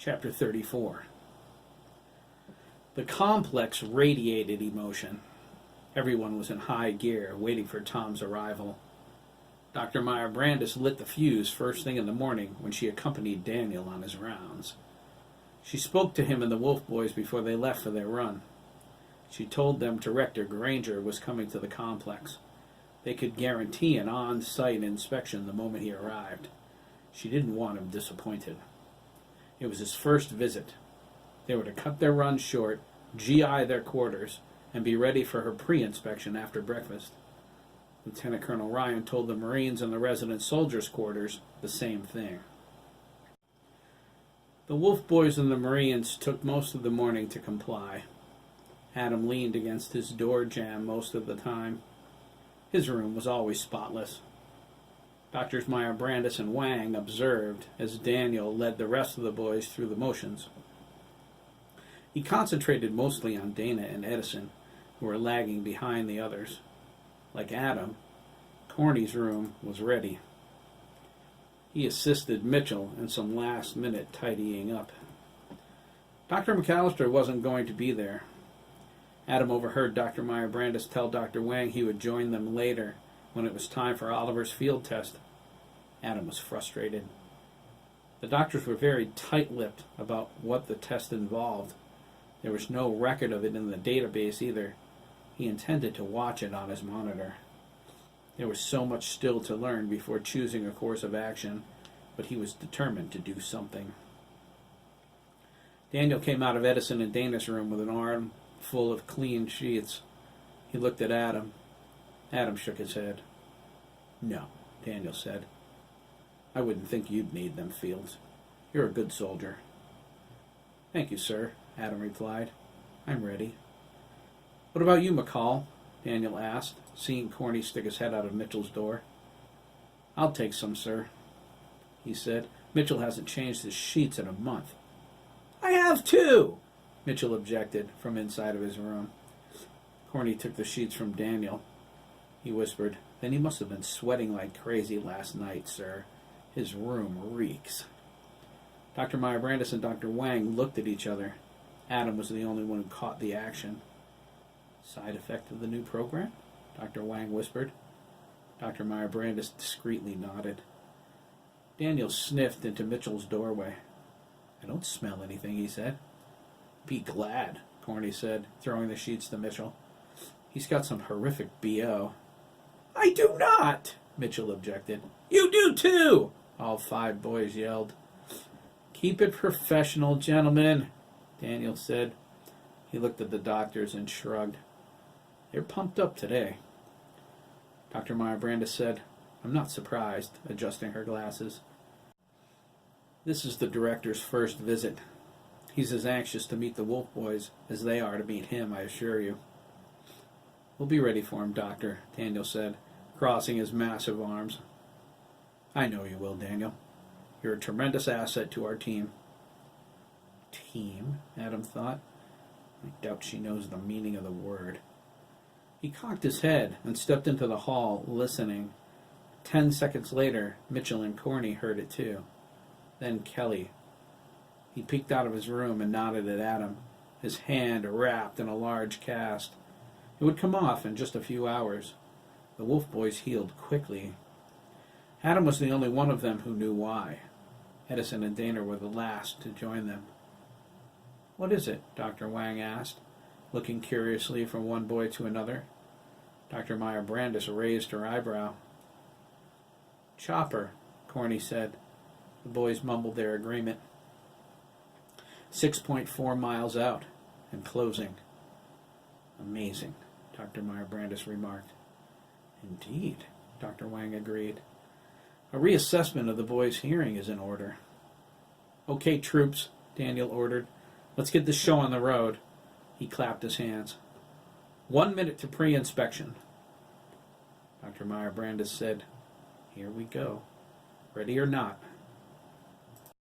Chapter 34. The complex radiated emotion. Everyone was in high gear, waiting for Tom's arrival. Dr. Meyer Brandis lit the fuse first thing in the morning when she accompanied Daniel on his rounds. She spoke to him and the Wolf Boys before they left for their run. She told them Director Granger was coming to the complex. They could guarantee an on-site inspection the moment he arrived. She didn't want him disappointed. It was his first visit. They were to cut their run short, GI their quarters, and be ready for her pre-inspection after breakfast. Lieutenant Colonel Ryan told the Marines and the resident soldiers' quarters the same thing. The Wolf Boys and the Marines took most of the morning to comply. Adam leaned against his door jamb most of the time. His room was always spotless. Doctors Meyer Brandis and Wang observed as Daniel led the rest of the boys through the motions. He concentrated mostly on Dana and Edison, who were lagging behind the others. Like Adam, Corny's room was ready. He assisted Mitchell in some last-minute tidying up. Dr. McAllister wasn't going to be there. Adam overheard Dr. Meyer Brandis tell Dr. Wang he would join them later when it was time for Oliver's field test. Adam was frustrated. The doctors were very tight-lipped about what the test involved. There was no record of it in the database either. He intended to watch it on his monitor. There was so much still to learn before choosing a course of action, but he was determined to do something. Daniel came out of Edison and Dana's room with an arm full of clean sheets. He looked at Adam. Adam shook his head. "No," Daniel said. "I wouldn't think you'd need them, Fields. You're a good soldier." "Thank you, sir," Adam replied. "I'm ready." "What about you, McCall?" Daniel asked, seeing Corny stick his head out of Mitchell's door. "I'll take some, sir," he said. "Mitchell hasn't changed his sheets in a month." "I have too," Mitchell objected from inside of his room. Corny took the sheets from Daniel. He whispered, "Then he must have been sweating like crazy last night, sir. His room reeks." Dr. Meyer Brandis and Dr. Wang looked at each other. Adam was the only one who caught the action. "Side effect of the new program?" Dr. Wang whispered. Dr. Meyer Brandis discreetly nodded. Daniel sniffed into Mitchell's doorway. "I don't smell anything," he said. "Be glad," Corny said, throwing the sheets to Mitchell. "He's got some horrific BO." "I do not," Mitchell objected. "You do too," all 5 boys yelled. "Keep it professional, gentlemen," Daniel said. He looked at the doctors and shrugged. "They're pumped up today." Dr. Meyer Brandis said, "I'm not surprised," adjusting her glasses. "This is the director's first visit. He's as anxious to meet the Wolf Boys as they are to meet him, I assure you." "We'll be ready for him, Doctor," Daniel said, crossing his massive arms. "I know you will, Daniel. You're a tremendous asset to our team." "Team?" Adam thought. "I doubt she knows the meaning of the word." He cocked his head and stepped into the hall, listening. 10 seconds later, Mitchell and Corny heard it too. Then Kelly. He peeked out of his room and nodded at Adam, his hand wrapped in a large cast. It would come off in just a few hours. The Wolf Boys healed quickly. Adam was the only one of them who knew why. Edison and Dana were the last to join them. "What is it?" Dr. Wang asked, looking curiously from one boy to another. Dr. Meyer Brandis raised her eyebrow. "Chopper," Corny said. The boys mumbled their agreement. 6.4 miles out and closing. "Amazing," Dr. Meyer Brandis remarked. "Indeed," Dr. Wang agreed. "A reassessment of the boys' hearing is in order." "Okay, troops," Daniel ordered. "Let's get this show on the road." He clapped his hands. 1 minute to pre-inspection. Dr. Meyer Brandis said, "Here we go. Ready or not."